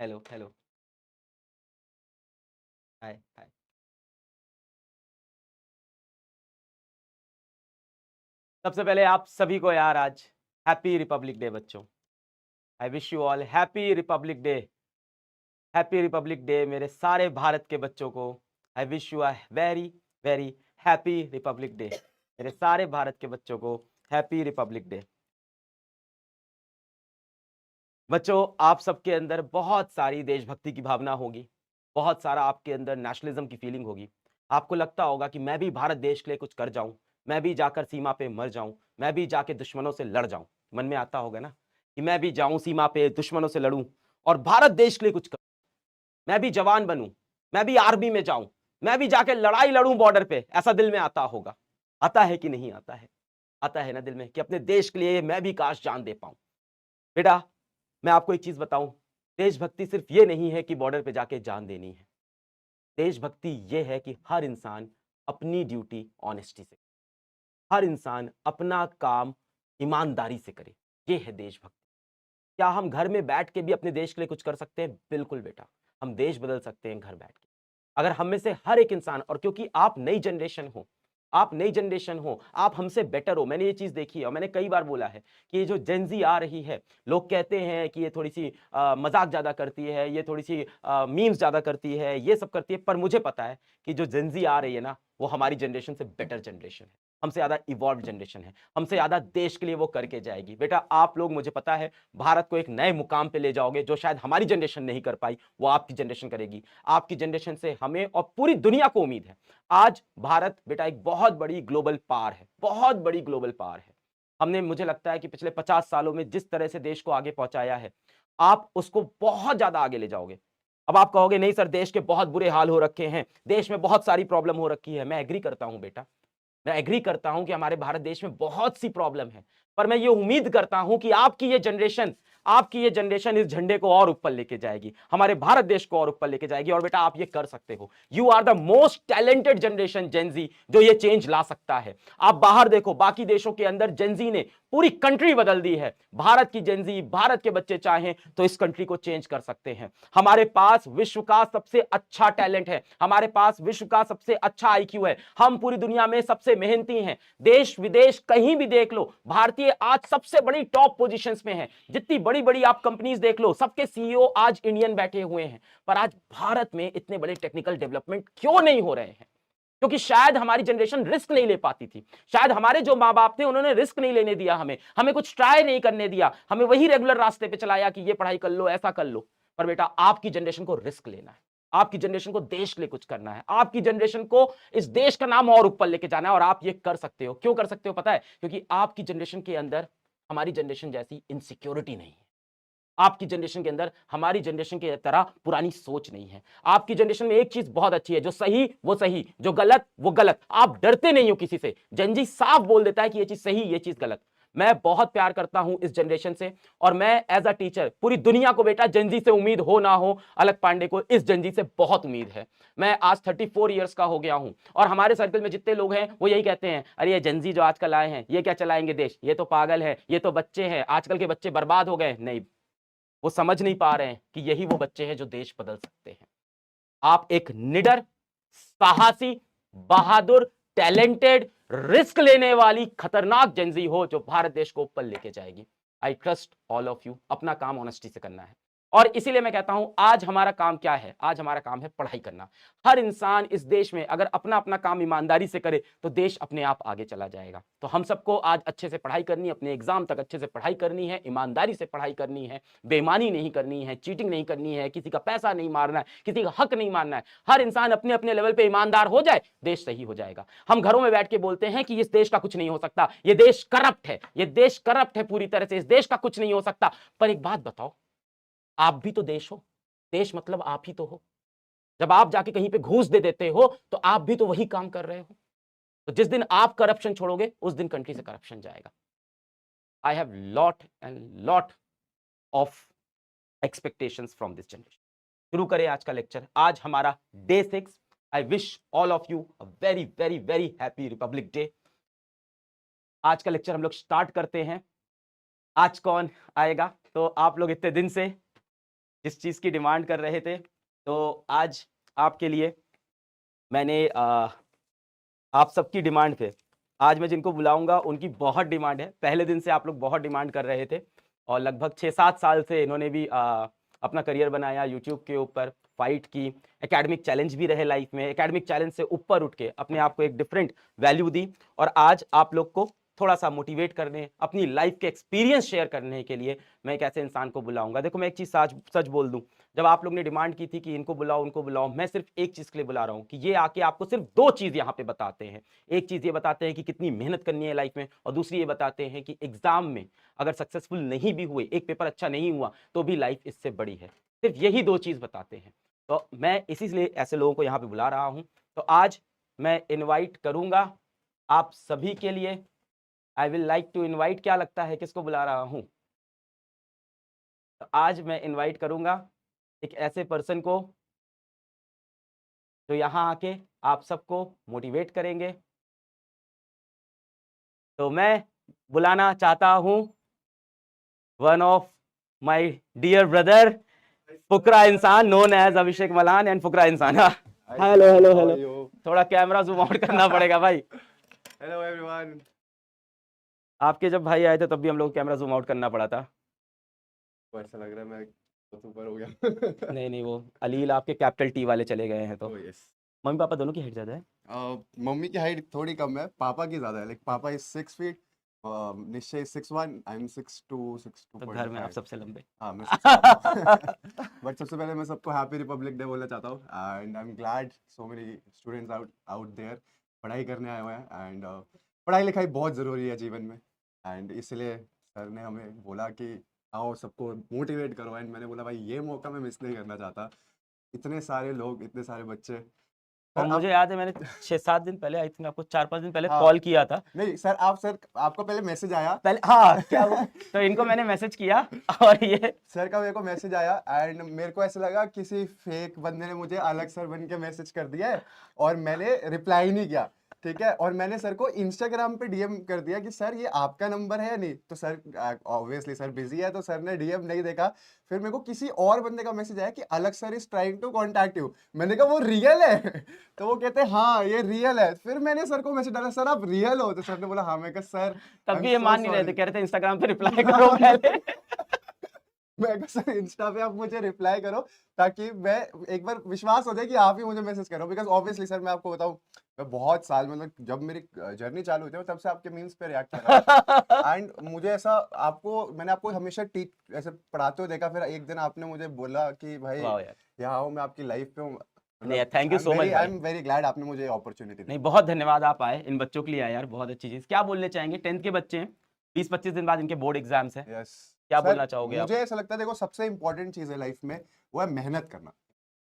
Hello, hello. हाय, हाय। सबसे पहले आप सभी को यार आज हैप्पी रिपब्लिक डे बच्चों। I wish you all happy Republic day. Happy Republic day मेरे सारे भारत के बच्चों को। I wish you a very very happy Republic day. मेरे सारे भारत के बच्चों को हैप्पी रिपब्लिक डे। बच्चों, आप सबके अंदर बहुत सारी देशभक्ति की भावना होगी, बहुत सारा आपके अंदर नेशनलिज्म की फीलिंग होगी। आपको लगता होगा कि मैं भी भारत देश के लिए कुछ कर जाऊं, मैं भी जाकर सीमा पे मर जाऊं, मैं भी जाके दुश्मनों से लड़ जाऊं। मन में आता होगा ना कि मैं भी जाऊं सीमा पे दुश्मनों से लड़ूं और भारत देश के लिए कुछ करूं। मैं भी जवान बनूं, मैं भी आर्मी में जाऊं, मैं भी जाके लड़ाई लड़ूं बॉर्डर पे। ऐसा दिल में आता होगा। आता है कि नहीं आता है? आता है ना दिल में कि अपने देश के लिए मैं भी काश जान दे पाऊं। बेटा, मैं आपको एक चीज बताऊं, देशभक्ति सिर्फ ये नहीं है कि बॉर्डर पे जाके जान देनी है। देशभक्ति ये है कि हर इंसान अपनी ड्यूटी ऑनेस्टी से, हर इंसान अपना काम ईमानदारी से करे। ये है देशभक्ति। क्या हम घर में बैठ के भी अपने देश के लिए कुछ कर सकते हैं? बिल्कुल बेटा, हम देश बदल सकते हैं घर बैठ के। अगर हम में से हर एक इंसान, और क्योंकि आप नई जनरेशन हो, आप नई जनरेशन हो, आप हमसे बेटर हो। मैंने ये चीज देखी है और मैंने कई बार बोला है कि ये जो जेनजी आ रही है, लोग कहते हैं कि ये थोड़ी सी मजाक ज्यादा करती है, ये थोड़ी सी मीम्स ज्यादा करती है, ये सब करती है, पर मुझे पता है कि जो जेनजी आ रही है ना, वो हमारी जनरेशन से बेटर जनरेशन है, हमसे ज्यादा इवॉल्व जनरेशन है, हमसे ज्यादा देश के लिए वो करके जाएगी। बेटा, आप लोग, मुझे पता है, भारत को एक नए मुकाम पे ले जाओगे जो शायद हमारी जनरेशन नहीं कर पाई, वो आपकी जनरेशन करेगी। आपकी जनरेशन से हमें और पूरी दुनिया को उम्मीद है। आज भारत बेटा एक बहुत बड़ी ग्लोबल पावर है, बहुत बड़ी ग्लोबल पावर है। हमने, मुझे लगता है कि पिछले 50 सालों में जिस तरह से देश को आगे पहुंचाया है, आप उसको बहुत ज्यादा आगे ले जाओगे। अब आप कहोगे नहीं सर, देश के बहुत बुरे हाल हो रखे हैं, देश में बहुत सारी प्रॉब्लम हो रखी है। मैं एग्री करता हूं बेटा, मैं एग्री करता हूं कि हमारे भारत देश में बहुत सी प्रॉब्लम है, पर मैं ये उम्मीद करता हूं कि आपकी ये जनरेशन इस झंडे को और ऊपर लेके जाएगी, हमारे भारत देश को और ऊपर लेके जाएगी। और बेटा, आप ये कर सकते हो। You are the most talented generation Gen Z, जो ये चेंज ला सकता है। आप बाहर देखो, बाकी देशों के अंदर जेनजी ने पूरी कंट्री बदल दी है। भारत की जेनजी, भारत के बच्चे चाहें तो इस कंट्री को चेंज कर सकते हैं। हमारे पास विश्व का सबसे अच्छा टैलेंट है, हमारे पास विश्व का सबसे अच्छा आईक्यू है, हम पूरी दुनिया में सबसे मेहनती हैं। देश विदेश कहीं भी देख लो, भारतीय आज सबसे बड़ी टॉप पोजीशंस में है। जितनी बड़ी बड़ी आप कंपनीज देख लो, सबके सीईओ आज इंडियन बैठे हुए हैं। पर आज भारत में इतने बड़े टेक्निकल डेवलपमेंट क्यों नहीं हो रहे हैं? क्योंकि शायद हमारी जनरेशन रिस्क नहीं ले पाती थी, शायद हमारे जो माँ बाप थे उन्होंने रिस्क नहीं लेने दिया, हमें हमें कुछ ट्राई नहीं करने दिया, हमें वही रेगुलर रास्ते पे चलाया कि ये पढ़ाई कर लो, ऐसा कर लो। पर बेटा, आपकी जनरेशन को रिस्क लेना है, आपकी जनरेशन को देश के लिए कुछ करना है, आपकी जनरेशन को इस देश का नाम और ऊपर लेके जाना है। और आप ये कर सकते हो। क्यों कर सकते हो पता है? क्योंकि आपकी जनरेशन के अंदर हमारी जनरेशन जैसी इनसिक्योरिटी नहीं है, आपकी जनरेशन के अंदर हमारी जनरेशन की तरह पुरानी सोच नहीं है। आपकी जनरेशन में एक चीज बहुत अच्छी है, जो सही वो सही, जो गलत वो गलत। आप डरते नहीं हो किसी से। जेनजी साफ बोल देता है कि ये चीज सही, ये चीज गलत। मैं बहुत प्यार करता हूं इस जनरेशन से, और मैं एज अ टीचर पूरी दुनिया को, बेटा, जेनजी से उम्मीद हो ना हो, अलग पांडे को इस जेनजी से बहुत उम्मीद है। मैं आज 34 ईयर्स का हो गया हूं, और हमारे सर्कल में जितने लोग हैं वो यही कहते हैं, अरे ये जेनजी जो आजकल आए हैं, ये क्या चलाएंगे देश, ये तो पागल है, ये तो बच्चे हैं, आजकल के बच्चे बर्बाद हो गए। नहीं, वो समझ नहीं पा रहे हैं कि यही वो बच्चे हैं जो देश बदल सकते हैं। आप एक निडर, साहसी, बहादुर, टैलेंटेड, रिस्क लेने वाली खतरनाक जेनजी हो, जो भारत देश को ऊपर लेके जाएगी। I trust all of you. अपना काम ऑनेस्टी से करना है, और इसीलिए मैं कहता हूं, आज हमारा काम क्या है? आज हमारा काम है पढ़ाई करना। हर इंसान इस देश में अगर अपना अपना काम ईमानदारी से करे तो देश अपने आप आगे चला जाएगा। तो हम सबको आज अच्छे से पढ़ाई करनी है, अपने एग्जाम तक अच्छे से पढ़ाई करनी है, ईमानदारी से पढ़ाई करनी है, बेईमानी नहीं करनी है, चीटिंग नहीं करनी है, किसी का पैसा नहीं मारना है, किसी का हक नहीं मारना है। हर इंसान अपने अपने लेवल पे ईमानदार हो जाए, देश सही हो जाएगा। हम घरों में बैठ के बोलते हैं कि इस देश का कुछ नहीं हो सकता, ये देश करप्ट है, ये देश करप्ट है पूरी तरह से, इस देश का कुछ नहीं हो सकता। पर एक बात बताओ, आप भी तो देश हो। देश मतलब आप ही तो हो। जब आप जाके कहीं पे घूस दे देते हो तो आप भी तो वही काम कर रहे हो। तो जिस दिन आप करप्शन छोड़ोगे, उस दिन कंट्री से करप्शन जाएगा। I have lot and lot of expectations from this generation. शुरू करें आज का लेक्चर। आज हमारा day 6। I wish all of you a very very very happy Republic day. आज का लेक्चर हम लोग स्टार्ट करते हैं। आज कौन आएगा? तो आप लोग इतने दिन से जिस चीज़ की डिमांड कर रहे थे, तो आज आपके लिए मैंने आप सबकी डिमांड पे आज मैं जिनको बुलाऊँगा उनकी बहुत डिमांड है। पहले दिन से आप लोग बहुत डिमांड कर रहे थे और लगभग 6-7 साल से इन्होंने भी अपना करियर बनाया यूट्यूब के ऊपर, फाइट की, एकेडमिक चैलेंज भी रहे लाइफ में, एकेडमिक चैलेंज से ऊपर उठ के अपने आप को एक डिफरेंट वैल्यू दी और आज आप लोग को थोड़ा-सा मोटिवेट करने, अपनी लाइफ के एक्सपीरियंस शेयर करने के लिए मैं एक ऐसे इंसान को बुलाऊँगा। देखो मैं एक चीज़ सच सच बोल दूँ, जब आप लोग ने डिमांड की थी कि इनको बुलाओ, उनको बुलाओ, मैं सिर्फ एक चीज़ के लिए बुला रहा हूँ कि ये आके आपको सिर्फ 2 चीज़ यहाँ पे बताते हैं। एक चीज़ ये बताते हैं कि कितनी मेहनत करनी है लाइफ में और दूसरी ये बताते हैं कि एग्ज़ाम में अगर सक्सेसफुल नहीं भी हुए, एक पेपर अच्छा नहीं हुआ, तो भी लाइफ इससे बड़ी है। सिर्फ यही 2 चीज़ बताते हैं। तो मैं इसीलिए ऐसे लोगों को यहाँ पे बुला रहा हूँ। तो आज मैं इनवाइट करूँगा आप सभी के लिए I will like to invite क्या लगता है किसको बुला रहा हूँ? तो आज मैं इनवाइट करूँगा एक ऐसे पर्सन को जो यहाँ आके आप सबको मोटिवेट करेंगे। तो मैं बुलाना चाहता हूँ one of my dear brother Fukra Insaan known as Abhishek Malhan and Fukra Insaan. Hello hello hello, थोड़ा कैमरा जूम आउट करना पड़ेगा भाई। Hello everyone. आपके जब भाई आए थे तब भी हम लोग को कैमरा जूम आउट करना पड़ा था। तो ऐसा लग रहा है मैं बहुत ऊपर हो गया। नहीं नहीं, वो अलील आपके कैपिटल टी वाले चले गए हैं। तो ओह यस। मम्मी पापा दोनों की हाइट ज्यादा है। मम्मी की हाइट थोड़ी कम है, पापा की ज्यादा है। लाइक पापा इज 6 फीट, निश्चय इज 6'1", आई एम 6'2", तो घर में आप 6'2.5। सबसे लंबे। हाँ मैं सबसे लंबा। बट सबसे पहले मैं सबको हैप्पी रिपब्लिक डे बोलना चाहता हूँ and I am glad so many students out there पढ़ाई करने आए हुए हैं एंड पढ़ाई लिखाई बहुत ज़रूरी है जीवन में एंड इसलिए सर ने हमें बोला कि आओ सबको मोटिवेट करो एंड मैंने बोला भाई ये मौका मैं मिस नहीं करना चाहता। इतने सारे लोग, इतने सारे बच्चे। और सर मुझे आप याद है मैंने 6-7 दिन पहले आई थिंक आपको 4-5 दिन पहले हाँ कॉल किया था। नहीं सर आपको पहले मैसेज आया। पहले हाँ क्या वो तो इनको मैंने मैसेज किया और ये सर का मेरे को मैसेज आया एंड मेरे को ऐसा लगा किसी फेक बंदे ने मुझे अलग सर बन के मैसेज कर दिया है और मैंने रिप्लाई नहीं किया। ठीक है, और मैंने सर को इंस्टाग्राम पे डीएम कर दिया कि सर ये आपका नंबर है या नहीं। तो सर ऑब्वियसली सर बिजी है तो सर ने डीएम नहीं देखा। फिर मेरे को किसी और बंदे का मैसेज आया कि अलग sir is trying to contact you. मैंने कहा वो रियल है। तो वो कहते हैं हाँ ये रियल है। फिर मैंने सर को मैसेज डाला सर आप रियल हो, तो सर ने बोला हाँ। मैं कहा सर तब आई एम भी ये सो मान नहीं रहे थे, सॉरी। कह रहे थे इंस्टाग्राम पे रिप्लाई करो पहले। मैं कहा सर इंस्टा पे आप मुझे रिप्लाई करो ताकि मैं एक बार विश्वास हो जाए कि आप ही मुझे मैसेज करो। बिकॉज ऑब्वियसली सर मैं आपको बताऊं, मैं बहुत साल मतलब जब मेरी जर्नी चालू हुई थी तब से आपके मीम्स पे रिएक्ट कर रहा था एंड मुझे ऐसा मैंने आपको हमेशा ऐसे पढ़ाते हुए देखा। फिर एक दिन आपने मुझे बोला कि भाई वाह यार, यहाँ आओ, मैं आपकी लाइफ पे हूँ। नहीं मतलब thank you so much I भाई। एम वेरी ग्लैड आपने मुझे अपॉर्चुनिटी दी। नहीं बहुत धन्यवाद, आप आए इन बच्चों के लिए आए यार, बहुत अच्छी चीज। क्या बोलने चाहेंगे? 10th के बच्चे हैं, 20-25 दिन बाद इनके बोर्ड एग्जाम्स हैं, यस क्या सर, बोलना चाहोगे आप? मुझे ऐसा लगता है देखो सबसे इंपॉर्टेंट चीज है लाइफ में वो है मेहनत करना।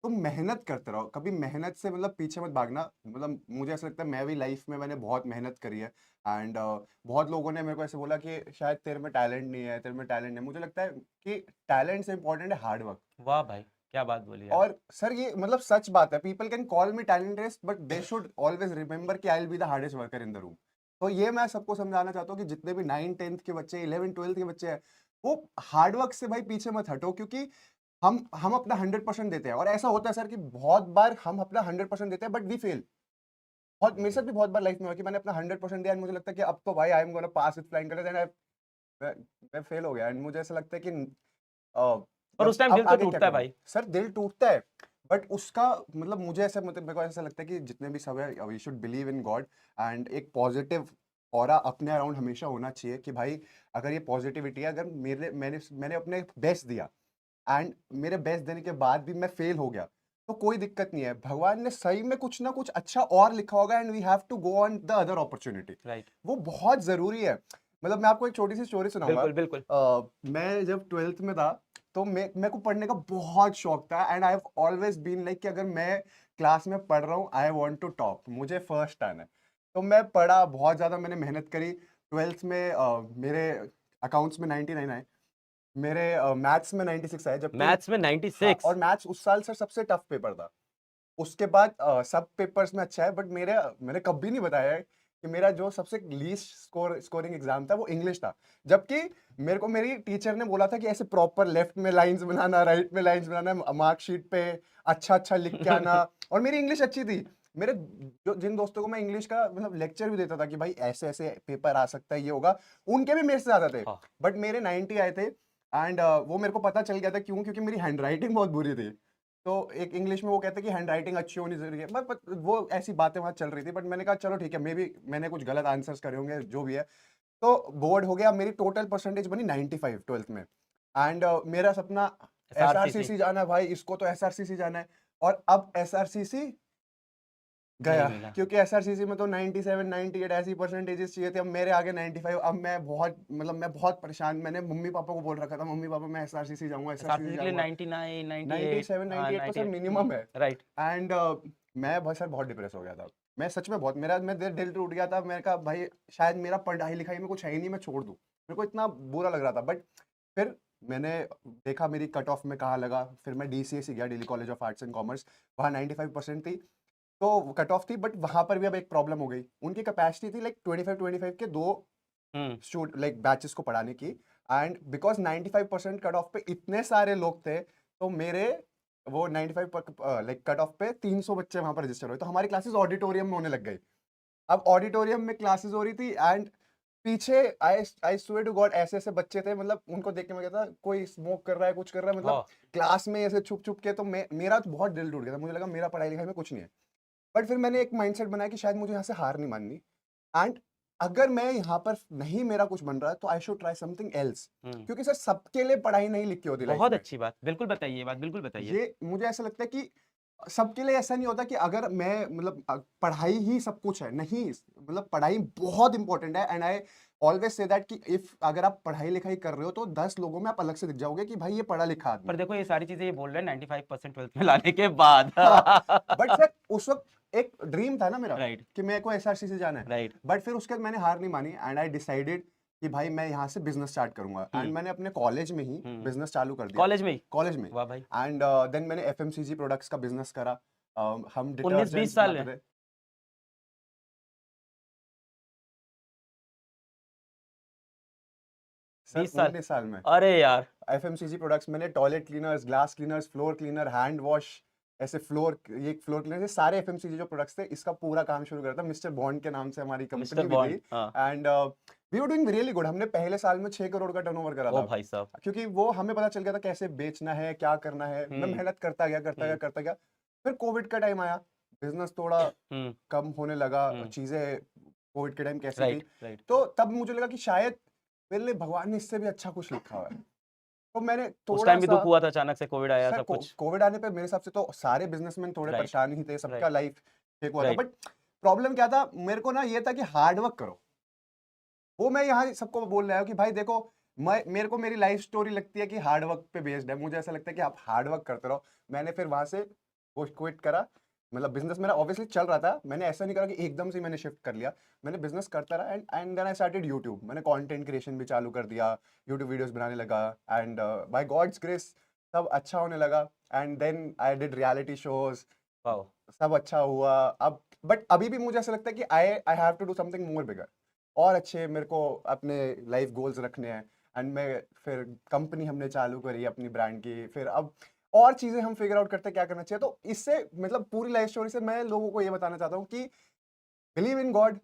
तुम मेहनत करते रहो, कभी मेहनत से मतलब पीछे मत भागना। मतलब मुझे ऐसा लगता है मैं भी लाइफ में मैंने बहुत मेहनत करी है एंड बहुत लोगों ने मेरे को ऐसे बोला कि शायद तेरे में टैलेंट नहीं है, तेरे में टैलेंट नहीं है। मुझे लगता है कि टैलेंट से इंपॉर्टेंट है हार्ड वर्क। वाह भाई, क्या बात बोली यार। और सर ये मतलब सच बात है, people can call me talentless but they should always remember कि I will be the hardest worker in the room. तो ये मैं सबको समझाना चाहता हूँ कि जितने भी 9th-10th के बच्चे, 11th-12th के बच्चे हैं, वो हार्ड वर्क से भाई पीछे मत हटो। क्योंकि हम अपना 100% देते हैं और ऐसा होता है सर कि बहुत बार हम अपना 100% देते हैं बट वी फेल। बहुत मेरे साथ भी बहुत बार लाइफ में हुआ कि मैंने अपना 100% दिया एंड मुझे लगता है कि अब तो भाई I am gonna pass with flying colours and मैं फेल हो गया एंड मुझे ऐसा लगता है कि और उस टाइम अब दिल तो आगे क्या टूटता है करूं। भाई। सर दिल टूटता है बट उसका मतलब मुझे ऐसा मतलब मेरे को ऐसा लगता है कि जितने भी सब है we should believe in God and एक पॉजिटिव ऑरा अपने अराउंड हमेशा होना चाहिए कि भाई अगर ये पॉजिटिविटी है, अगर मैंने अपने बेस्ट दिया एंड मेरे बेस्ट देने के बाद भी मैं फेल हो गया तो कोई दिक्कत नहीं है। भगवान ने सही में कुछ ना कुछ अच्छा और लिखा होगा and we have to go on the other opportunity. Right, वो बहुत जरूरी है। मतलब मैं आपको एक छोटी सी स्टोरी सुनाऊंगा। बिल्कुल बिल्कुल। मैं जब 12th में था तो मेरे को पढ़ने का बहुत शौक था and I have always been like कि अगर मैं क्लास में पढ़ रहा हूँ आई वांट टू टॉप, मुझे फर्स्ट आना है। तो मैं पढ़ा बहुत ज़्यादा, मैंने मेहनत करी। 12th में मेरे अकाउंट्स में 99 आए, मेरे मैथ्स में 96 आए। जबकि मैथ्स में हाँ, 96? और मैथ्स उस साल सर सबसे टफ पेपर था। उसके बाद सब पेपर्स में अच्छा है बट मैंने कभी नहीं बताया है कि मेरा जो सबसे लीस्ट स्कोरिंग एग्जाम था वो इंग्लिश था, जबकि मेरे को मेरी टीचर ने बोला था कि ऐसे प्रॉपर लेफ्ट में लाइंस बनाना, राइट में लाइंस बनाना, मार्कशीट पे अच्छा अच्छा लिख के आना। और मेरी इंग्लिश अच्छी थी। मेरे जो जिन दोस्तों को मैं इंग्लिश का मतलब लेक्चर भी देता था कि भाई ऐसे ऐसे पेपर आ सकता है, ये होगा, उनके भी मेरे से ज्यादा थे। हाँ। बट मेरे 90 आए थे। एंड वो मेरे को पता चल गया था, क्यों? क्योंकि मेरी हैंड राइटिंग बहुत बुरी थी। तो एक इंग्लिश में वो कहते हैं कि हैंड राइटिंग अच्छी होनी जरूरी है, बट वो ऐसी बातें वहां चल रही थी। बट मैंने कहा चलो ठीक है, मे बी मैंने कुछ गलत आंसर्स करे होंगे, जो भी है। तो बोर्ड हो गया, मेरी टोटल परसेंटेज बनी 95 ट्वेल्थ में। एंड मेरा सपना SRCC एसआरसीसी जाना है भाई, इसको तो एसआरसीसी जाना है। और अब एसआरसीसी नहीं गया, मिला। क्योंकि एसआरसीसी में तो 97 98 ऐसी परसेंटेजेस चाहिए थे। अब मेरे आगे 95। अब मैं बहुत मतलब मैं बहुत परेशान। मैंने मम्मी पापा को बोल रखा था, मम्मी पापा मैं एसआरसीसी जाऊंगा, एसआरसीसी SRCC के लिए जाऊंगा। 99 98 97 हाँ 98 तो सर 98 मिनिमम है। राइट। एंड मैं बहुत सर बहुत डिप्रेस हो गया था। मैं सच में बहुत, मेरा मैं दिल टूट गया था। मैंने कहा भाई शायद मेरा पढ़ाई लिखाई में कुछ है ही नहीं, मैं छोड़ दूं। मेरे को इतना बुरा लग रहा था। बट फिर मैंने देखा मेरी कट ऑफ में कहाँ लगा। फिर मैं डीसीएस गया, Delhi college of arts and commerce. वहाँ 95% थी, तो कट ऑफ थी। बट वहां पर भी अब एक प्रॉब्लम हो गई। उनकी कैपेसिटी थी लाइक 25 के 2 लाइक बैचेस को पढ़ाने की। एंड बिकॉज 95% कट ऑफ पे इतने सारे लोग थे, तो मेरे वो 95 लाइक कट ऑफ पे 300 बच्चे वहां पर रजिस्टर हुए। तो हमारी क्लासेस ऑडिटोरियम में होने लग गई। अब ऑडिटोरियम में क्लासेस हो रही थी। एंड पीछे आई स्वेयर टू गॉड ऐसे ऐसे बच्चे थे, मतलब उनको देख के मैं कहता कोई स्मोक कर रहा है, कुछ कर रहा है, मतलब हाँ। क्लास में ऐसे छुप छुप के। तो मेरा तो बहुत दिल टूट गया था। मुझे लगा मेरा पढ़ाई लिखाई में कुछ नहीं है। बट फिर मैंने एक माइंडसेट बनाया कि शायद मुझे यहाँ से हार नहीं माननी। एंड अगर मैं यहाँ पर नहीं मेरा कुछ बन रहा है, तो I should try something else. क्योंकि सर सबके लिए पढ़ाई नहीं लिखी होती लाइफ बहुत में। अच्छी बात, बिल्कुल बताइए, ये बात बिल्कुल बताइए। ये मुझे ऐसा लगता है कि सबके लिए ऐसा नहीं होता कि अगर मैं मतलब पढ़ाई ही सब कुछ है, नहीं। मतलब पढ़ाई बहुत इंपॉर्टेंट है। And I always say that कि इफ अगर आप पढ़ाई लिखाई कर रहे हो, तो 10 लोगों में आप अलग से दिख जाओगे कि भाई ये पढ़ा लिखा आदमी पर है। देखो ये सारी चीजें ये बोल रहे हैं 95% ट्वेल्थ में लाने के बाद। बट सर उस वक्त एक ड्रीम था ना मेरा राइट कि मेरे को एसआरसी से जाना है। राइट। बट फिर उसके बाद मैंने हार नहीं मानी। एंड आई डिसाइडेड कि भाई मैं यहाँ से बिजनेस स्टार्ट करूंगा। एंड मैंने अपने कॉलेज में ही बिजनेस चालू कर दिया। कॉलेज में ही? कॉलेज में। वाह भाई। एंड देन मैंने एफएमसीजी प्रोडक्ट्स का बिजनेस करा। हम 19 20 डिटर्जेंट्स साल बनाते में? थे। सर 20 साल? 19 साल में अरे यार। एफएमसीजी प्रोडक्ट्स मैंने toilet cleaners, glass cleaners, floor cleaner, hand wash, ऐसे फ्लोर, ये फ्लोर क्लीनर, ये सारे एफएमसीजी जो प्रोडक्ट्स थे, इसका पूरा काम शुरू करा था। मिस्टर बॉन्ड के नाम से हमारी मिस्टर कंपनी भी थी। बॉन्ड, हाँ। And we were doing really good. हमने पहले साल में 6 करोड़ का टर्नओवर करा ओ था। भाई साहब। क्योंकि वो हमें पता चल गया था कैसे बेचना है, क्या करना है। मैं मेहनत करता गया करता गया करता गया। फिर कोविड का टाइम आया, बिजनेस थोड़ा कम होने लगा। चीजें कोविड के टाइम कैसी थी, राइट राइट। तो तब मुझे लगा कि शायद मेरे लिए भगवान ने इससे भी अच्छा कुछ लिखा हुआ है। तो मैंने उस थोड़ा टाइम भी सा दुख हुआ था, अचानक से कोविड आया सर सब कुछ। कोविड आने पे मेरे हिसाब से तो सारे बिजनेसमैन थोड़े राइट परेशान ही थे, सबका राइट लाइफ फेक हुआ था। राइट। बट प्रॉब्लम क्या था मेरे को ना, ये था कि हार्ड वर्क करो। वो मैं यहाँ सबको बोल रहा हूँ कि भाई देखो, मैं मेरे को मेरी लाइफ स्टोरी लगती है कि हार्ड वर्क पे बेस्ड है। मुझे ऐसा लगता है कि आप हार्ड वर्क करते रहो। मैंने फिर वहां से वो क्विट करा। मतलब बिजनेस मेरा ऑब्वियसली चल रहा था। मैंने ऐसा नहीं करा कि एकदम से मैंने शिफ्ट कर लिया। मैंने बिजनेस करता रहा। And then I started YouTube. मैंने कंटेंट क्रिएशन भी चालू कर दिया, यूट्यूब वीडियोस बनाने लगा। एंड बाय गॉड्स ग्रेस सब अच्छा होने लगा। And then I did reality shows, wow. सब अच्छा हुआ। अब बट अभी भी मुझे ऐसा लगता है कि I I have to do something more bigger. और अच्छे मेरे को अपने लाइफ गोल्स रखने हैं। एंड मैं फिर कंपनी हमने चालू करी अपनी ब्रांड की। फिर अब और चीजें हम फिगर आउट करते हैं क्या करना चाहिए। तो इससे मतलब पूरी लाइफ स्टोरी से मैं लोगों को ये बताना चाहता हूँ कि बिलीव इन गॉड,